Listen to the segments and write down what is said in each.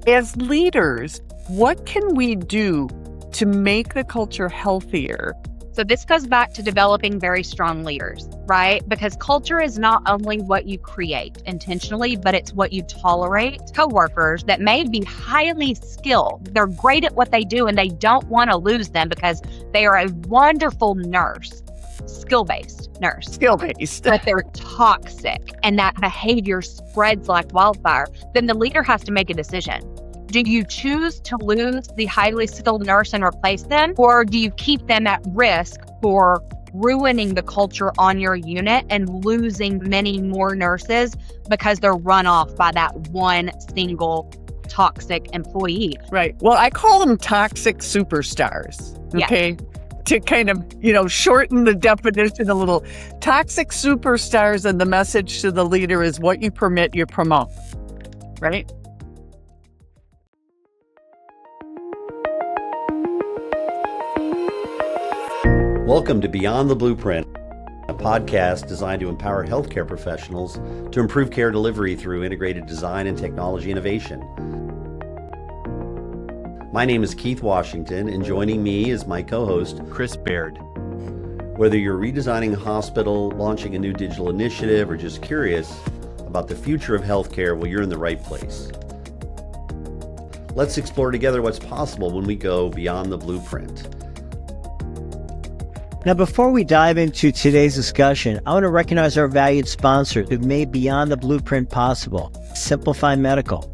As leaders, what can we do to make the culture healthier? So this goes back to developing very strong leaders, right? Because culture is not only what you create intentionally, but it's what you tolerate. Coworkers that may be highly skilled, they're great at what they do and they don't want to lose them because they are a wonderful nurse, skill-based nurse. Skill-based. But they're toxic and that behavior spreads like wildfire. Then the leader has to make a decision. Do you choose to lose the highly skilled nurse and replace them? Or do you keep them at risk for ruining the culture on your unit and losing many more nurses because they're run off by that one single toxic employee? Right. Well, I call them toxic superstars. Okay. Yeah. To kind of, shorten the definition a little. Toxic superstars, and the message to the leader is what you permit, you promote. Right? Welcome to Beyond the Blueprint, a podcast designed to empower healthcare professionals to improve care delivery through integrated design and technology innovation. My name is Keith Washington, and joining me is my co-host, Kris Baird. Whether you're redesigning a hospital, launching a new digital initiative, or just curious about the future of healthcare, well, you're in the right place. Let's explore together what's possible when we go beyond the blueprint. Now, before we dive into today's discussion, I want to recognize our valued sponsors who've made Beyond the Blueprint possible, Simplify Medical.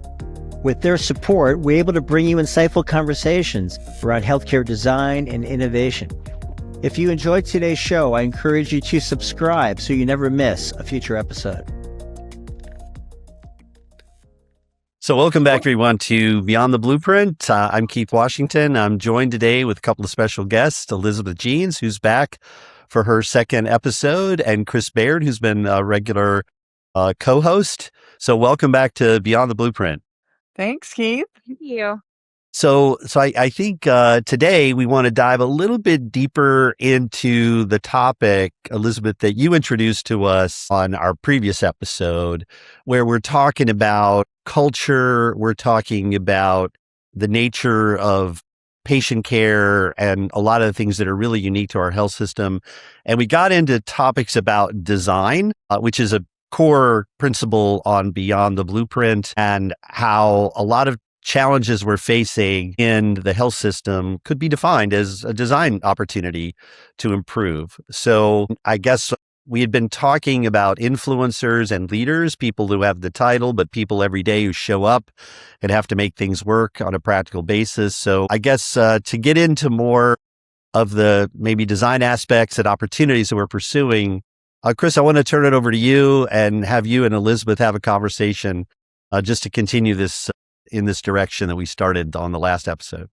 With their support, we're able to bring you insightful conversations around healthcare design and innovation. If you enjoyed today's show, I encourage you to subscribe so you never miss a future episode. So welcome back, everyone, to Beyond the Blueprint. I'm Keith Washington. I'm joined today with a couple of special guests, Elizabeth Jeans, who's back for her second episode, and Kris Baird, who's been a regular co-host. So welcome back to Beyond the Blueprint. Thanks, Keith. Thank you. So I think today we want to dive a little bit deeper into the topic, Elizabeth, that you introduced to us on our previous episode, where we're talking about culture, we're talking about the nature of patient care and a lot of the things that are really unique to our health system. And we got into topics about design, which is a core principle on Beyond the Blueprint, and how a lot of challenges we're facing in the health system could be defined as a design opportunity to improve. So I guess we had been talking about influencers and leaders, people who have the title, but people every day who show up and have to make things work on a practical basis. So I guess to get into more of the maybe design aspects and opportunities that we're pursuing, Kris, I want to turn it over to you and have you and Elizabeth have a conversation just to continue this in this direction that we started on the last episode.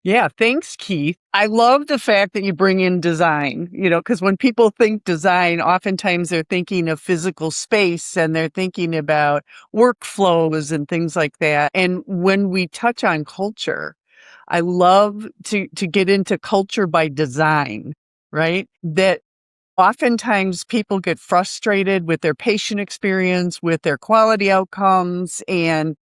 Yeah, thanks, Keith. I love the fact that you bring in design, because when people think design, oftentimes they're thinking of physical space and they're thinking about workflows and things like that. And when we touch on culture, I love to get into culture by design, right? That oftentimes people get frustrated with their patient experience, with their quality outcomes, and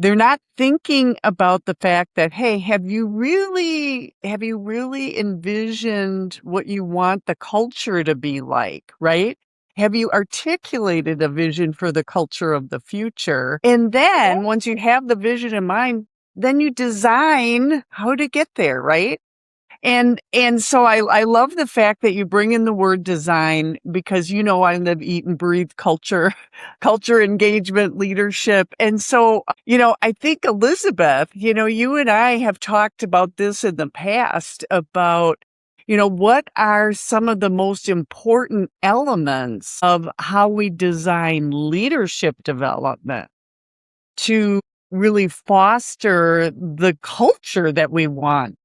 they're not thinking about the fact that, hey, have you really envisioned what you want the culture to be like, right? Have you articulated a vision for the culture of the future? And then once you have the vision in mind, then you design how to get there, right? And so I love the fact that you bring in the word design because, I live, eat, and breathe culture engagement, leadership. And so, I think, Elizabeth, you and I have talked about this in the past about, what are some of the most important elements of how we design leadership development to really foster the culture that we want.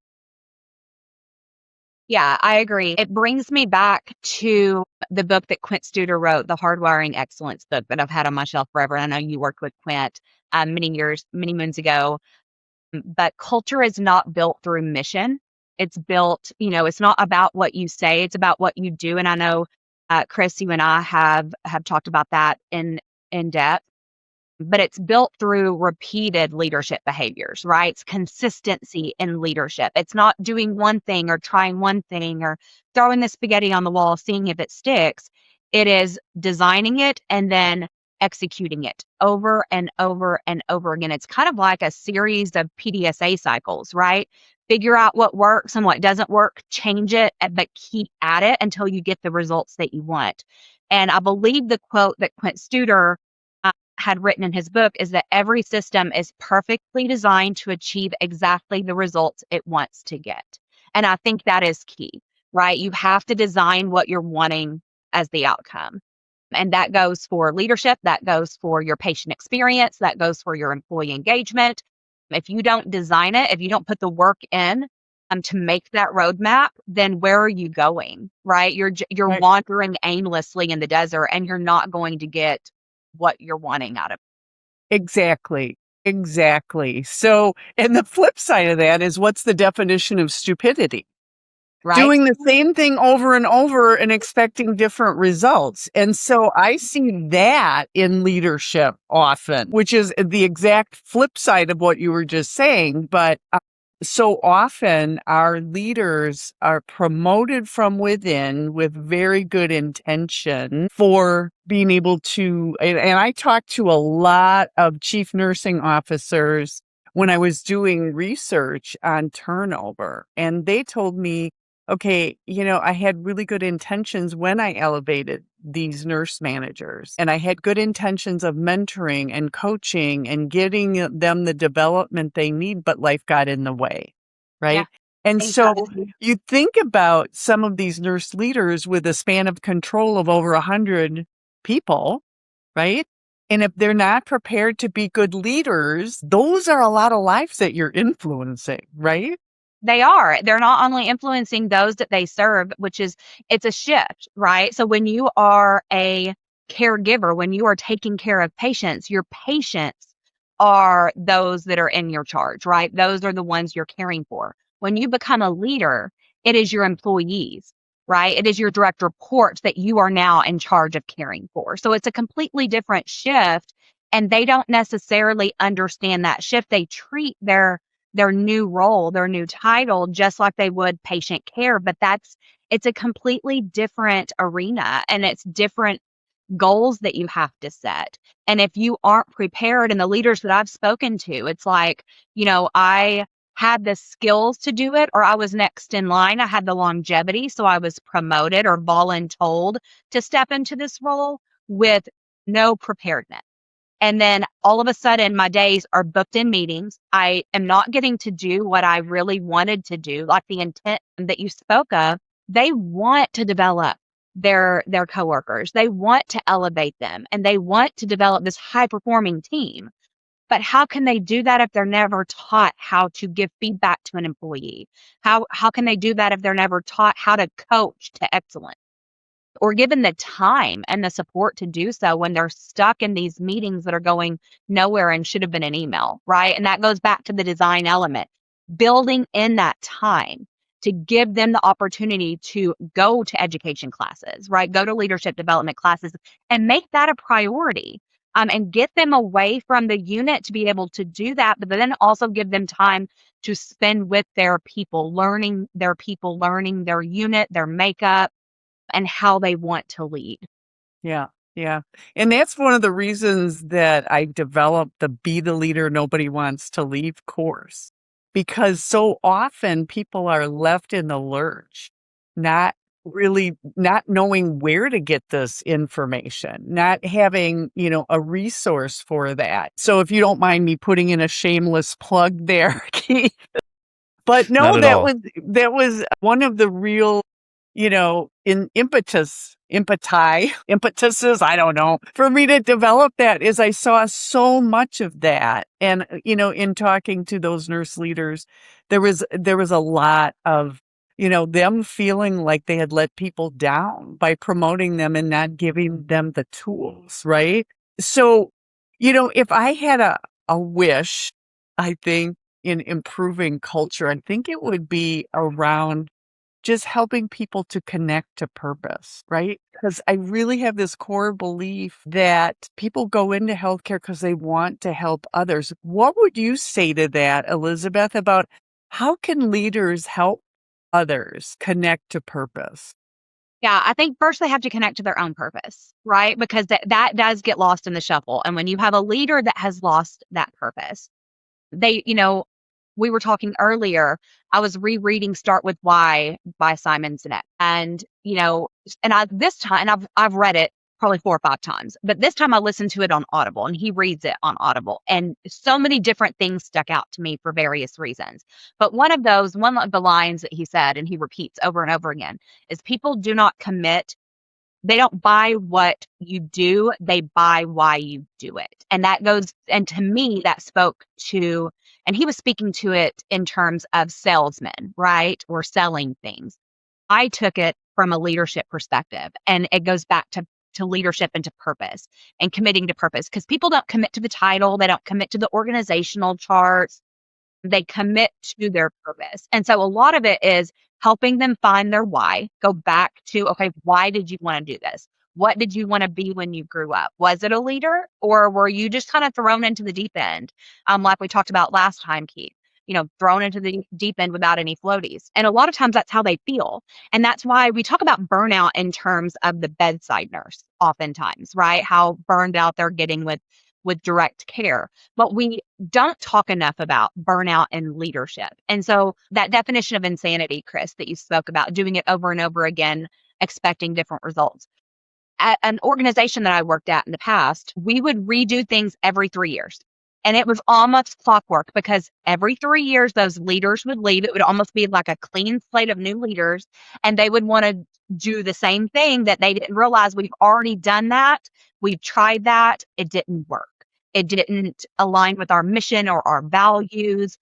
Yeah, I agree. It brings me back to the book that Quint Studer wrote, the Hardwiring Excellence book that I've had on my shelf forever. I know you worked with Quint many moons ago. But culture is not built through mission. It's built, it's not about what you say, it's about what you do. And I know, Kris, you and I have talked about that in depth. but it's built through repeated leadership behaviors, right? It's consistency in leadership. It's not doing one thing or trying one thing or throwing the spaghetti on the wall, seeing if it sticks. It is designing it and then executing it over and over and over again. It's kind of like a series of PDSA cycles, right? Figure out what works and what doesn't work, change it, but keep at it until you get the results that you want. And I believe the quote that Quint Studer had written in his book is that every system is perfectly designed to achieve exactly the results it wants to get. And I think that is key, right? You have to design what you're wanting as the outcome. And that goes for leadership, that goes for your patient experience, that goes for your employee engagement. If you don't design it, if you don't put the work in to make that roadmap, then where are you going, right? You're Right. wandering aimlessly in the desert and you're not going to get what you're wanting out of it. Exactly. Exactly. So, and the flip side of that is, what's the definition of stupidity? Right? Doing the same thing over and over and expecting different results. And so I see that in leadership often, which is the exact flip side of what you were just saying. But so often our leaders are promoted from within with very good intention for being able to, and I talked to a lot of chief nursing officers when I was doing research on turnover, and they told me, okay, I had really good intentions when I elevated these nurse managers, and I had good intentions of mentoring and coaching and getting them the development they need, but life got in the way, right? Yeah, And so exactly. you think about some of these nurse leaders with a span of control of over 100 people, right? And if they're not prepared to be good leaders, those are a lot of lives that you're influencing, right? They are. They're not only influencing those that they serve, it's a shift, right? So when you are a caregiver, when you are taking care of patients, your patients are those that are in your charge, right? Those are the ones you're caring for. When you become a leader, it is your employees, right? It is your direct reports that you are now in charge of caring for. So it's a completely different shift, and they don't necessarily understand that shift. They treat their new role, their new title, just like they would patient care. But it's a completely different arena, and it's different goals that you have to set. And if you aren't prepared, and the leaders that I've spoken to, it's like, I had the skills to do it, or I was next in line. I had the longevity, so I was promoted or voluntold to step into this role with no preparedness. And then all of a sudden, my days are booked in meetings. I am not getting to do what I really wanted to do, like the intent that you spoke of. They want to develop their coworkers. They want to elevate them, and they want to develop this high performing team. But how can they do that if they're never taught how to give feedback to an employee? How can they do that if they're never taught how to coach to excellence, or given the time and the support to do so when they're stuck in these meetings that are going nowhere and should have been an email, right? And that goes back to the design element, building in that time to give them the opportunity to go to education classes, right? Go to leadership development classes and make that a priority. And get them away from the unit to be able to do that, but then also give them time to spend with their people, learning their unit, their makeup, and how they want to lead. Yeah. Yeah. And that's one of the reasons that I developed the Be the Leader Nobody Wants to Leave course, because so often people are left in the lurch, not not knowing where to get this information, not having, a resource for that. So if you don't mind me putting in a shameless plug there, Keith. But Not no, at all. that was one of the real, in impetuses, I don't know, for me to develop that, is I saw so much of that. And, in talking to those nurse leaders, there was a lot of, them feeling like they had let people down by promoting them and not giving them the tools, right? So, if I had a wish, I think, in improving culture, I think it would be around just helping people to connect to purpose, right? Because I really have this core belief that people go into healthcare because they want to help others. What would you say to that, Elizabeth, about how can leaders help others connect to purpose? Yeah, I think first they have to connect to their own purpose, right? Because that does get lost in the shuffle. And when you have a leader that has lost that purpose, we were talking earlier, I was rereading Start With Why by Simon Sinek. This time, and I've read it probably 4 or 5 times, but this time I listened to it on Audible, and he reads it on Audible. And so many different things stuck out to me for various reasons. But one of the lines that he said, and he repeats over and over again, is people do not commit. They don't buy what you do, they buy why you do it. And to me, that spoke to, and he was speaking to it in terms of salesmen, right? Or selling things. I took it from a leadership perspective, and it goes back to leadership and to purpose and committing to purpose, because people don't commit to the title, they don't commit to the organizational charts, they commit to their purpose. And so a lot of it is helping them find their why, go back to, okay, why did you want to do this? What did you want to be when you grew up? Was it a leader, or were you just kind of thrown into the deep end? Like we talked about last time, Keith, thrown into the deep end without any floaties. And a lot of times that's how they feel. And that's why we talk about burnout in terms of the bedside nurse oftentimes, right? How burned out they're getting with direct care. But we don't talk enough about burnout and leadership. And so that definition of insanity, Kris, that you spoke about, doing it over and over again, expecting different results. At an organization that I worked at in the past, we would redo things every 3 years. And it was almost clockwork, because every 3 years, those leaders would leave. It would almost be like a clean slate of new leaders. And they would want to do the same thing that they didn't realize. We've already done that. We've tried that. It didn't work. It didn't align with our mission or our values.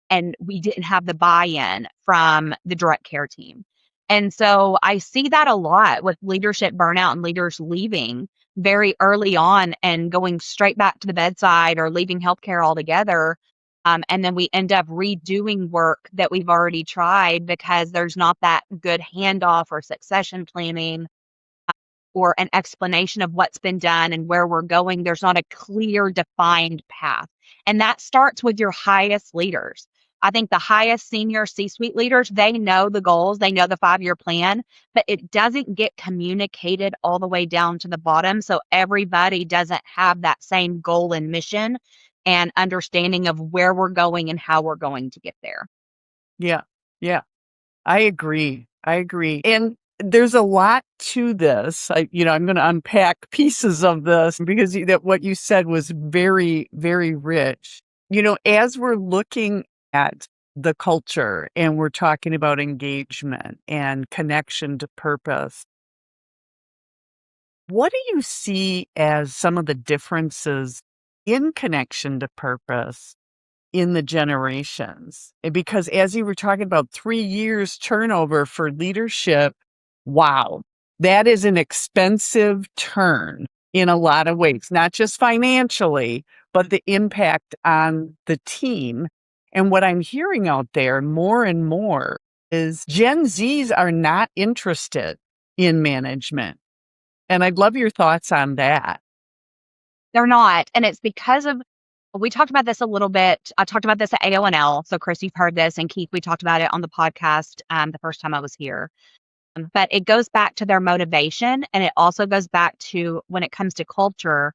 And we didn't have the buy-in from the direct care team. And so I see that a lot with leadership burnout and leaders leaving very early on and going straight back to the bedside or leaving healthcare altogether. And then we end up redoing work that we've already tried because there's not that good handoff or succession planning or an explanation of what's been done and where we're going. There's not a clear, defined path. And that starts with your highest leaders. I think the highest senior C-suite leaders, they know the goals, they know the 5-year plan, but it doesn't get communicated all the way down to the bottom. So everybody doesn't have that same goal and mission and understanding of where we're going and how we're going to get there. Yeah. Yeah. I agree. And there's a lot to this. I'm going to unpack pieces of this because what you said was very, very rich. As we're looking at the culture and we're talking about engagement and connection to purpose, what do you see as some of the differences in connection to purpose in the generations? Because as you were talking about 3 years turnover for leadership, wow, that is an expensive turn in a lot of ways, not just financially, but the impact on the team. And what I'm hearing out there more and more is Gen Zs are not interested in management. And I'd love your thoughts on that. They're not. And it's because of, we talked about this a little bit. I talked about this at AONL. So Kris, you've heard this, and Keith, we talked about it on the podcast the first time I was here. But it goes back to their motivation. And it also goes back to when it comes to culture,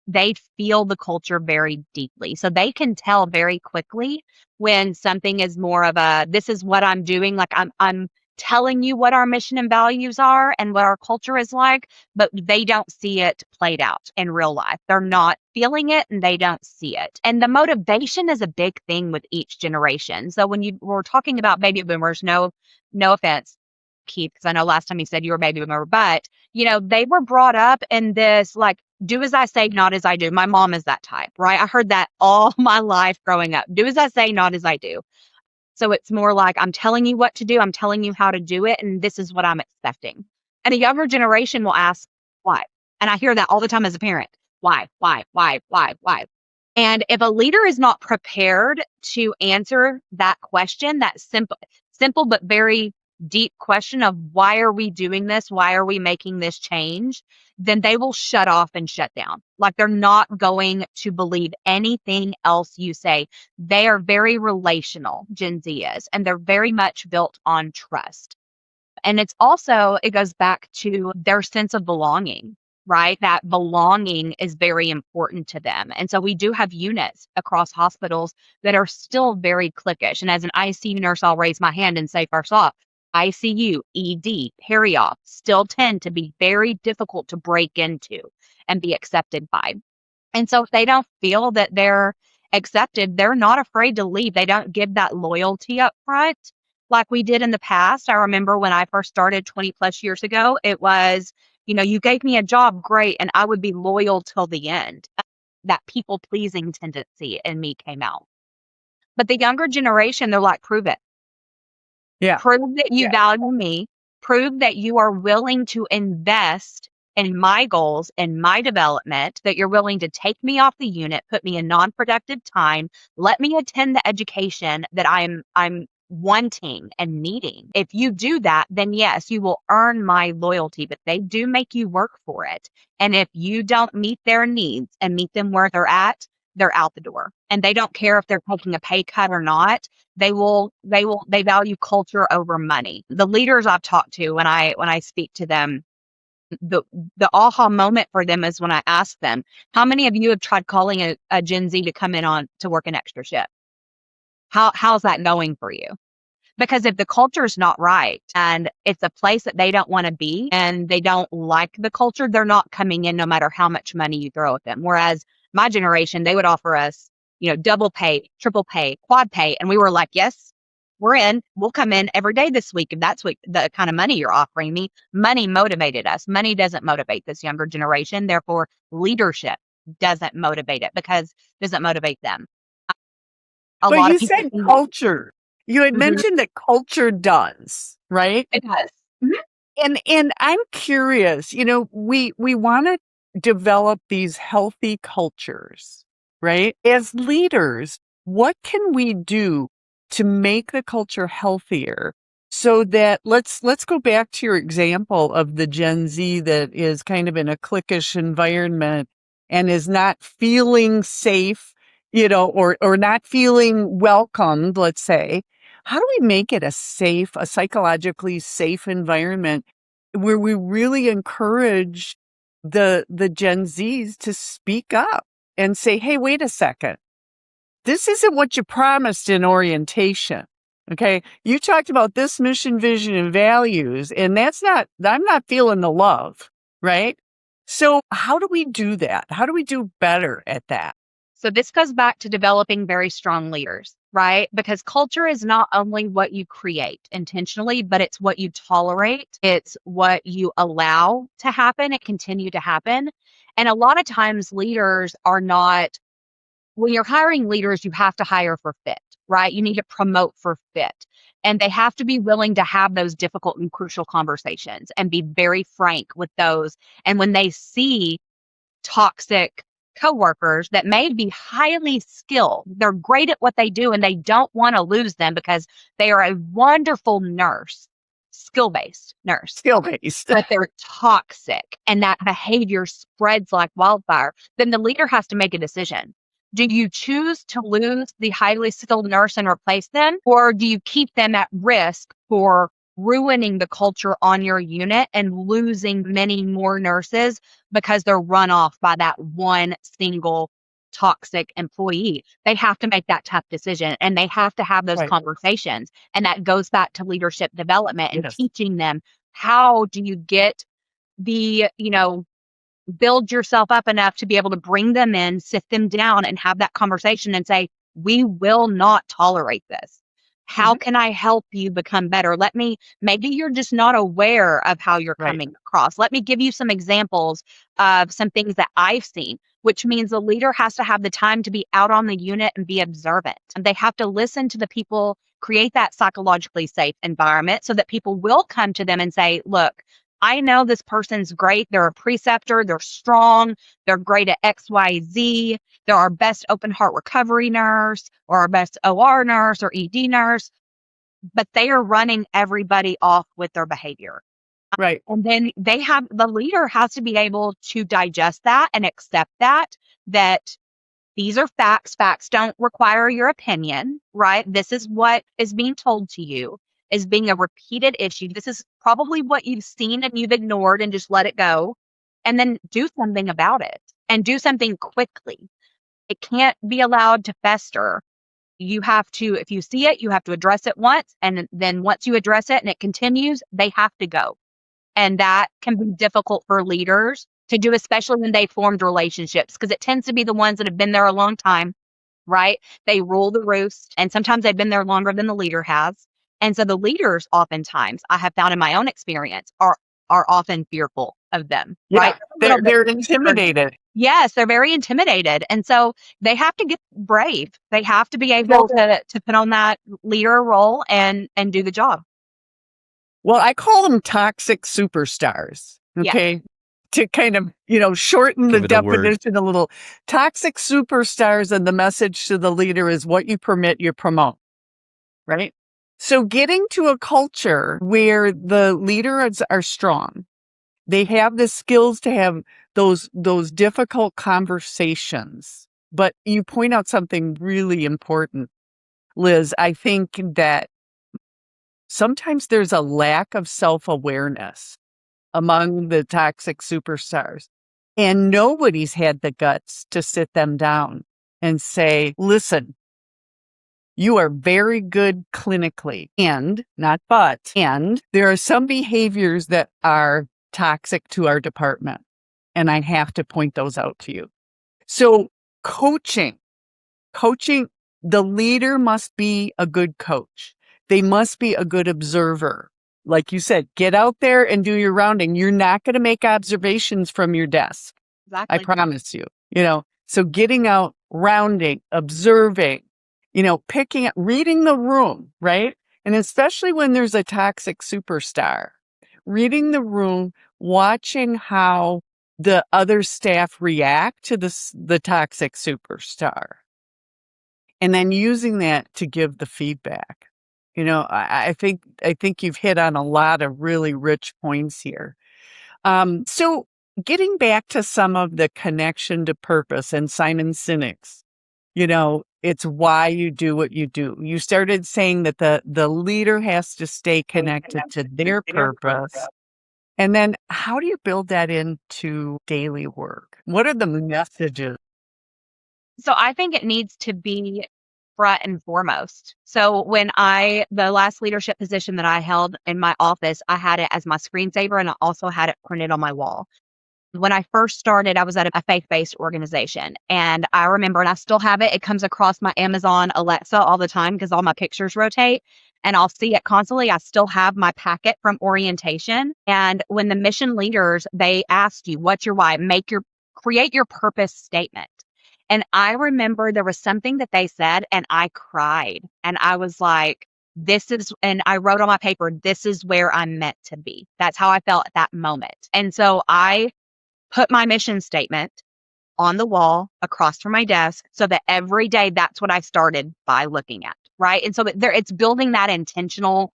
they feel the culture very deeply. So they can tell very quickly when something is more of a, this is what I'm doing. Like I'm telling you what our mission and values are and what our culture is like, but they don't see it played out in real life. They're not feeling it and they don't see it. And the motivation is a big thing with each generation. So when you were talking about baby boomers, no offense, Keith, because I know last time you said you were a baby boomer, but they were brought up in this like, do as I say, not as I do. My mom is that type, right? I heard that all my life growing up. Do as I say, not as I do. So it's more like, I'm telling you what to do. I'm telling you how to do it. And this is what I'm expecting. And a younger generation will ask, why? And I hear that all the time as a parent. Why? And if a leader is not prepared to answer that question, that simple but very deep question of why are we doing this? Why are we making this change? Then they will shut off and shut down. Like they're not going to believe anything else you say. They are very relational, Gen Z is, and they're very much built on trust. And it goes back to their sense of belonging, right? That belonging is very important to them. And so we do have units across hospitals that are still very cliquish. And as an ICU nurse, I'll raise my hand and say, first off, ICU, ED, peri-op still tend to be very difficult to break into and be accepted by. And so if they don't feel that they're accepted, they're not afraid to leave. They don't give that loyalty up front like we did in the past. I remember when I first started 20 plus years ago, it was, you gave me a job, great, and I would be loyal till the end. That people pleasing tendency in me came out. But the younger generation, they're like, prove it. Yeah. Prove that you value me. Prove that you are willing to invest in my goals and my development, that you're willing to take me off the unit, put me in non-productive time, let me attend the education that I'm wanting and needing. If you do that, then yes, you will earn my loyalty, but they do make you work for it. And if you don't meet their needs and meet them where they're out the door. And they don't care if they're taking a pay cut or not. They value culture over money. The leaders I've talked to when I speak to them, the aha moment for them is when I ask them, how many of you have tried calling a Gen Z to come in on to work an extra shift? How's that going for you? Because if the culture is not right and it's a place that they don't want to be and they don't like the culture, they're not coming in no matter how much money you throw at them. Whereas my generation, they would offer us, double pay, triple pay, quad pay. And we were like, yes, we're in. We'll come in every day this week if that's what the kind of money you're offering me. Money motivated us. Money doesn't motivate this younger generation. Therefore, leadership doesn't motivate them. But Lot you of people said culture. You had Mhm. mentioned that culture does, right? It does. And I'm curious, we want to develop these healthy cultures, right? As leaders, what can we do to make the culture healthier so that let's go back to your example of the Gen Z that is kind of in a cliquish environment and is not feeling safe, or not feeling welcomed, let's say. How do we make it a psychologically safe environment where we really encourage the Gen Zs to speak up and say, hey, wait a second. This isn't what you promised in orientation. Okay. You talked about this mission, vision, and values, and I'm not feeling the love, right? So how do we do that? How do we do better at that? So this goes back to developing very strong leaders, right? Because culture is not only what you create intentionally, but it's what you tolerate. It's what you allow to happen and continue to happen. And a lot of times leaders are not, when you're hiring leaders, you have to hire for fit, right? You need to promote for fit. And they have to be willing to have those difficult and crucial conversations and be very frank with those. And when they see toxic coworkers that may be highly skilled, they're great at what they do, and they don't want to lose them because they are a wonderful nurse, skill-based nurse, but they're toxic and that behavior spreads like wildfire, then the leader has to make a decision. Do you choose to lose the highly skilled nurse and replace them, or do you keep them at risk for ruining the culture on your unit and losing many more nurses because they're run off by that one single toxic employee? They have to make that tough decision and they have to have those conversations. And that goes back to leadership development and teaching them, how do you get build yourself up enough to be able to bring them in, sit them down and have that conversation and say, we will not tolerate this. How can I help you become better? Maybe you're just not aware of how you're coming across. Let me give you some examples of some things that I've seen, which means the leader has to have the time to be out on the unit and be observant. And they have to listen to the people, create that psychologically safe environment so that people will come to them and say, look, I know this person's great. They're a preceptor. They're strong. They're great at XYZ. They're our best open heart recovery nurse or our best OR nurse or ED nurse. but they are running everybody off with their behavior. Right. And then the leader has to be able to digest that and accept that these are facts. Facts don't require your opinion, right? This is what is being told to you is being a repeated issue. This is probably what you've seen and you've ignored and just let it go. And then do something about it and do something quickly. It can't be allowed to fester. You have to, if you see it, you have to address it once. And then once you address it and it continues, they have to go. And that can be difficult for leaders to do, especially when they formed relationships, because it tends to be the ones that have been there a long time, right? They rule the roost, and sometimes they've been there longer than the leader has. And so the leaders oftentimes, I have found in my own experience, are often fearful of them, right? They're intimidated. Yes, they're very intimidated. And so they have to get brave. They have to be able to put on that leader role and do the job. Well, I call them toxic superstars. Okay. To kind of, shorten the definition a little. Toxic superstars, and the message to the leader is what you permit, you promote. Right. So getting to a culture where the leaders are strong, they have the skills to have those difficult conversations. But you point out something really important, Liz. I think that sometimes there's a lack of self-awareness among the toxic superstars, and nobody's had the guts to sit them down and say, listen, you are very good clinically, and there are some behaviors that are toxic to our department, and I have to point those out to you. So coaching, the leader must be a good coach. They must be a good observer. Like you said, get out there and do your rounding. You're not going to make observations from your desk. Exactly. I promise you, so getting out, rounding, observing, picking up, reading the room, right? And especially when there's a toxic superstar, reading the room, watching how the other staff react to the toxic superstar, and then using that to give the feedback. I think you've hit on a lot of really rich points here. So getting back to some of the connection to purpose and Simon Sinek's, it's why you do what you do. You started saying that the leader has to stay connected to their purpose. And then how do you build that into daily work? What are the messages? So I think it needs to be front and foremost. So the last leadership position that I held in my office, I had it as my screensaver, and I also had it printed on my wall. When I first started, I was at a faith-based organization, and I remember, and I still have it. It comes across my Amazon Alexa all the time because all my pictures rotate, and I'll see it constantly. I still have my packet from orientation. And when the mission leaders, they asked you, what's your why? Create your purpose statement. And I remember there was something that they said, and I cried, and I was like, and I wrote on my paper, this is where I'm meant to be. That's how I felt at that moment. And so I put my mission statement on the wall across from my desk so that every day that's what I started by looking at, right? And so it's building that intentional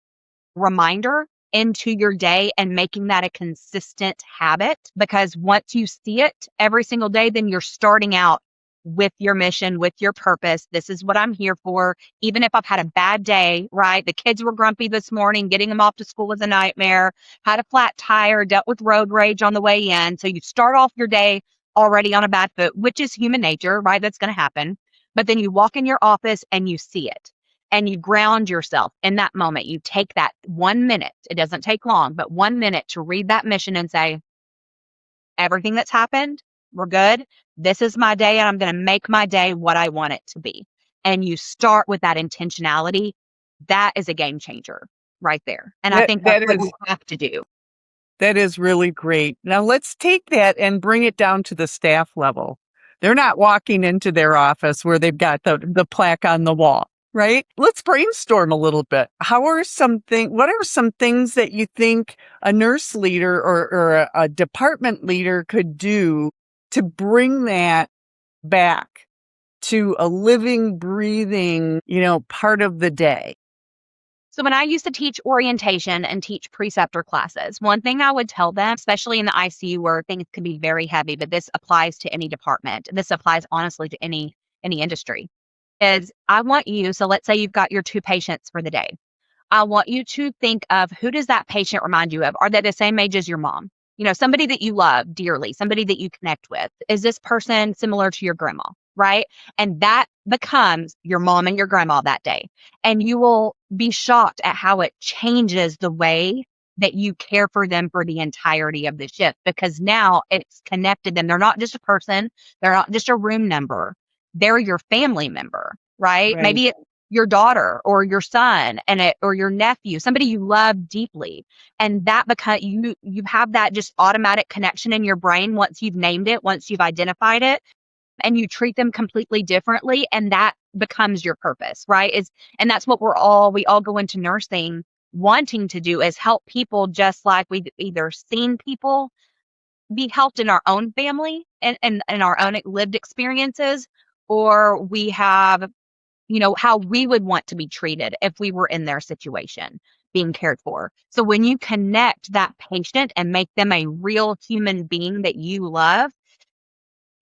reminder into your day and making that a consistent habit, because once you see it every single day, then you're starting out with your mission, with your purpose. This is what I'm here for. Even if I've had a bad day, right? The kids were grumpy this morning, getting them off to school was a nightmare, had a flat tire, dealt with road rage on the way in. So you start off your day already on a bad foot, which is human nature, right? That's going to happen. But then you walk in your office and you see it and you ground yourself in that moment. You take that 1 minute. It doesn't take long, but 1 minute to read that mission and say, everything that's happened, we're good. This is my day, and I'm going to make my day what I want it to be. And you start with that intentionality. That is a game changer right there. And I think that's what we have to do. That is really great. Now let's take that and bring it down to the staff level. They're not walking into their office where they've got the plaque on the wall, right? Let's brainstorm a little bit. What are some things that you think a nurse leader or a department leader could do to bring that back to a living, breathing, part of the day? So when I used to teach orientation and teach preceptor classes, one thing I would tell them, especially in the ICU where things can be very heavy, but this applies to any department. This applies honestly to any industry, is I want you, so let's say you've got your 2 patients for the day. I want you to think of, who does that patient remind you of? Are they the same age as your mom? Somebody that you love dearly, somebody that you connect with. Is this person similar to your grandma? Right? And that becomes your mom and your grandma that day. And you will be shocked at how it changes the way that you care for them for the entirety of the shift, because now it's connected them. They're not just a person. They're not just a room number. They're your family member, right? Right. Maybe it's your daughter or your son or your nephew, somebody you love deeply. And that because you have that just automatic connection in your brain once you've named it, once you've identified it, and you treat them completely differently, and that becomes your purpose, right? And that's what we all go into nursing wanting to do, is help people, just like we've either seen people be helped in our own family and in our own lived experiences, or we have, how we would want to be treated if we were in their situation being cared for. So when you connect that patient and make them a real human being that you love,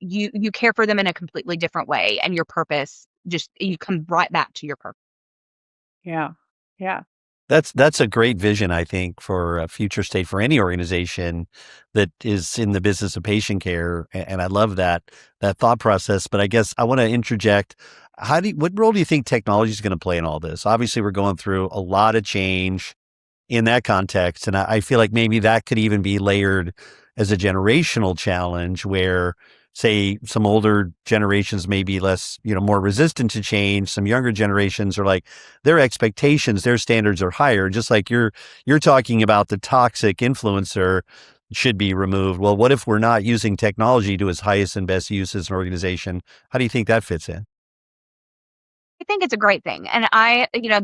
you care for them in a completely different way, and your purpose, just you come right back to your purpose. Yeah. Yeah. That's a great vision, I think, for a future state for any organization that is in the business of patient care. And I love that thought process. But I guess I want to interject. What role do you think technology is going to play in all this? Obviously, we're going through a lot of change in that context. And I feel like maybe that could even be layered as a generational challenge where, say, some older generations may be less, more resistant to change. Some younger generations are like, their expectations, their standards are higher. Just like you're talking about the toxic influencer should be removed. Well, what if we're not using technology to its highest and best use as an organization? How do you think that fits in? I think it's a great thing. And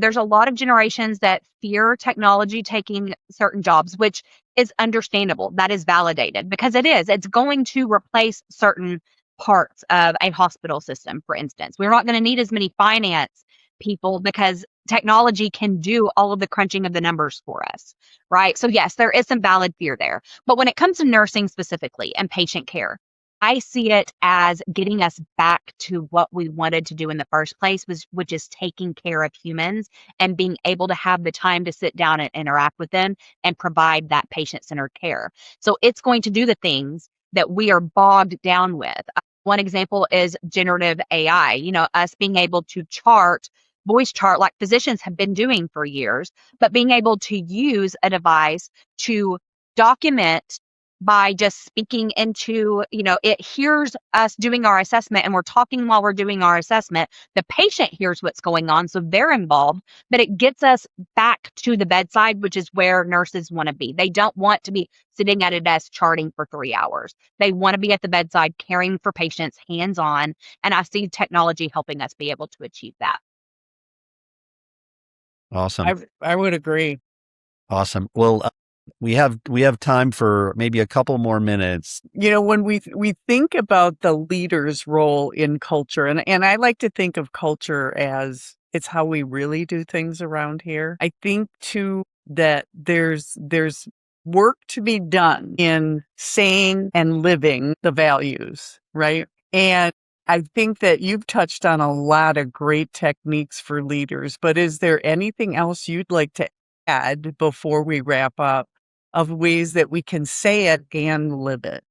there's a lot of generations that fear technology taking certain jobs, which is understandable. That is validated because it's going to replace certain parts of a hospital system, for instance. We're not going to need as many finance people because technology can do all of the crunching of the numbers for us, right? So yes, there is some valid fear there. But when it comes to nursing specifically and patient care, I see it as getting us back to what we wanted to do in the first place, which is taking care of humans and being able to have the time to sit down and interact with them and provide that patient-centered care. So it's going to do the things that we are bogged down with. One example is generative AI, us being able to voice chart like physicians have been doing for years, but being able to use a device to document by just speaking into, it hears us doing our assessment and we're talking while we're doing our assessment. The patient hears what's going on, so they're involved, but it gets us back to the bedside, which is where nurses want to be. They don't want to be sitting at a desk charting for 3 hours. They want to be at the bedside caring for patients hands-on, and I see technology helping us be able to achieve that. Awesome. I would agree. Awesome. Well, we have time for maybe a couple more minutes. When we think about the leader's role in culture, and I like to think of culture as it's how we really do things around here. I think too that there's work to be done in saying and living the values, right? And I think that you've touched on a lot of great techniques for leaders, but is there anything else you'd like to add before we wrap up of ways that we can say it and live it?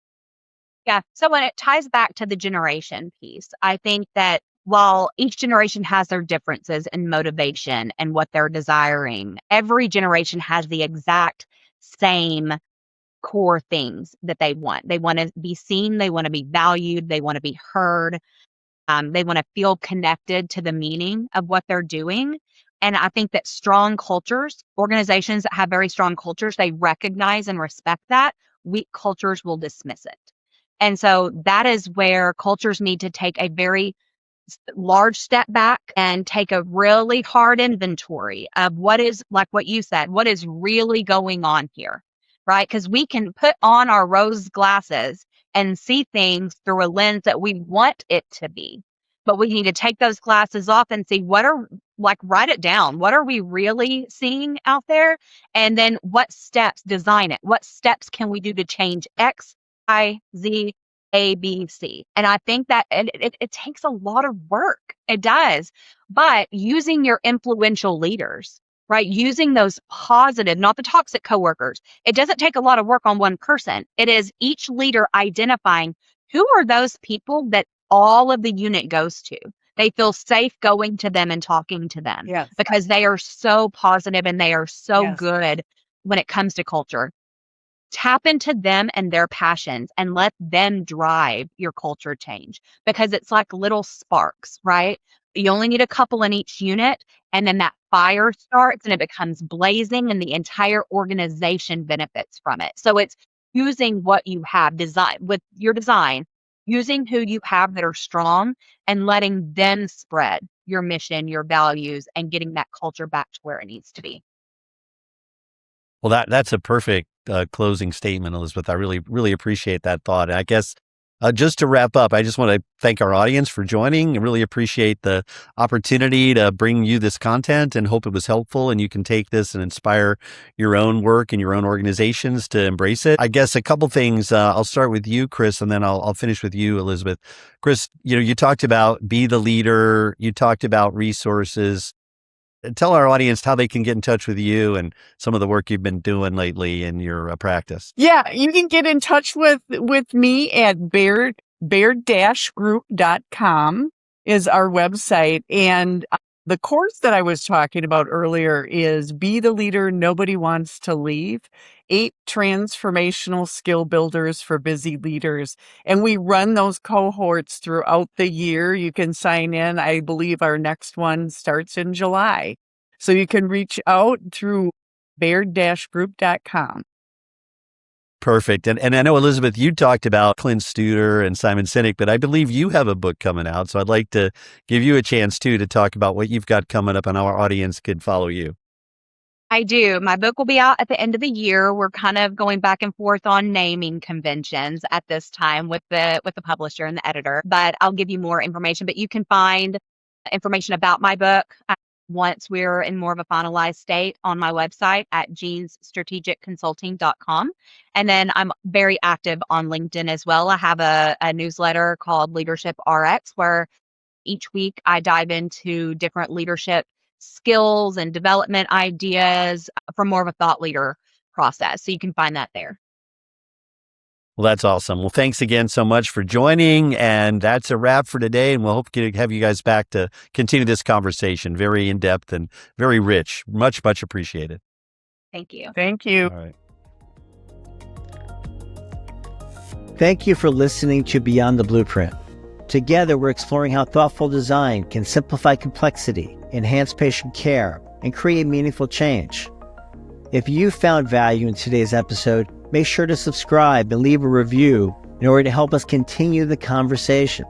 Yeah. So when it ties back to the generation piece, I think that while each generation has their differences in motivation and what they're desiring, every generation has the exact same core things that they want. They want to be seen, they want to be valued, they want to be heard, they want to feel connected to the meaning of what they're doing. And I think that strong cultures, organizations that have very strong cultures, they recognize and respect that. Weak cultures will dismiss it. And so that is where cultures need to take a very large step back and take a really hard inventory of what is, like what you said, what is really going on here, right? Because we can put on our rose glasses and see things through a lens that we want it to be. But we need to take those glasses off and see what are like write it down. What are we really seeing out there? And then what steps, design it. What steps can we do to change X, Y, Z, A, B, C? And I think that it takes a lot of work. It does. But using your influential leaders, right? Using those positive, not the toxic coworkers. It doesn't take a lot of work on one person. It is each leader identifying who are those people that all of the unit goes to. They feel safe going to them and talking to them because they are so positive and they are so good when it comes to culture. Tap into them and their passions and let them drive your culture change, because it's like little sparks, right? You only need a couple in each unit, and then that fire starts and it becomes blazing and the entire organization benefits from it. So it's using what you have with your design, using who you have that are strong and letting them spread your mission, your values, and getting that culture back to where it needs to be. Well, that's a perfect closing statement, Elizabeth. I really, really appreciate that thought. And I guess just to wrap up, I just want to thank our audience for joining. I really appreciate the opportunity to bring you this content and hope it was helpful and you can take this and inspire your own work and your own organizations to embrace it. I guess a couple things. I'll start with you, Kris, and then I'll finish with you, Elizabeth. Kris, you talked about be the leader. You talked about resources. Tell our audience how they can get in touch with you and some of the work you've been doing lately in your practice. Yeah, you can get in touch with me at Baird-group.com is our website. And the course that I was talking about earlier is Be the Leader Nobody Wants to Leave, 8 transformational skill builders for busy leaders. And we run those cohorts throughout the year. You can sign in. I believe our next one starts in July. So you can reach out through Baird-group.com. Perfect. And I know, Elizabeth, you talked about Clint Studer and Simon Sinek, but I believe you have a book coming out. So I'd like to give you a chance, too, to talk about what you've got coming up and how our audience could follow you. I do. My book will be out at the end of the year. We're kind of going back and forth on naming conventions at this time with the publisher and the editor, but I'll give you more information. But you can find information about my book once we're in more of a finalized state on my website at jeansstrategicconsulting.com. And then I'm very active on LinkedIn as well. I have a newsletter called Leadership RX, where each week I dive into different leadership skills and development ideas from more of a thought leader process. So you can find that there. Well, that's awesome. Well, thanks again so much for joining. And that's a wrap for today. And we'll hope to have you guys back to continue this conversation. Very in-depth and very rich. Much, much appreciated. Thank you. Thank you. All right. Thank you for listening to Beyond the Blueprint. Together, we're exploring how thoughtful design can simplify complexity, enhance patient care, and create meaningful change. If you found value in today's episode, make sure to subscribe and leave a review in order to help us continue the conversation.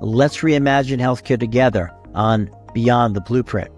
Let's reimagine healthcare together on Beyond the Blueprint.